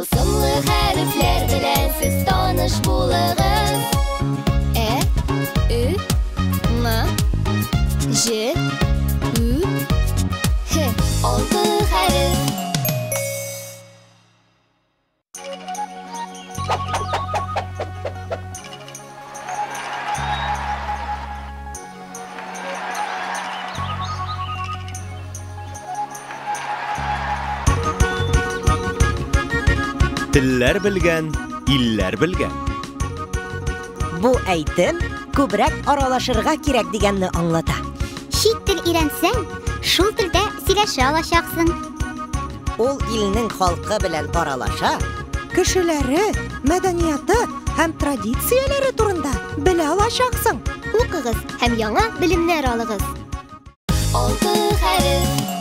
Тылсымлы хәрефләр белән сез таныш булыгыз. Ü, М, Ж, Ü, Х. 6 хәреф. Телләр белгән, илләр белгән. Бу әйтем күбрәк аралашырга кирәк дигәнне аңлата. Чит тел өйрәнсәң, шул телдә сөйләшә алачаксың. Ул илнең халкы белән аралаша, кешеләре, мәдәнияты һәм традицияләре турында белә алачаксың. Укыгыз һәм яңа белемнәр алыгыз. 6 хәреф.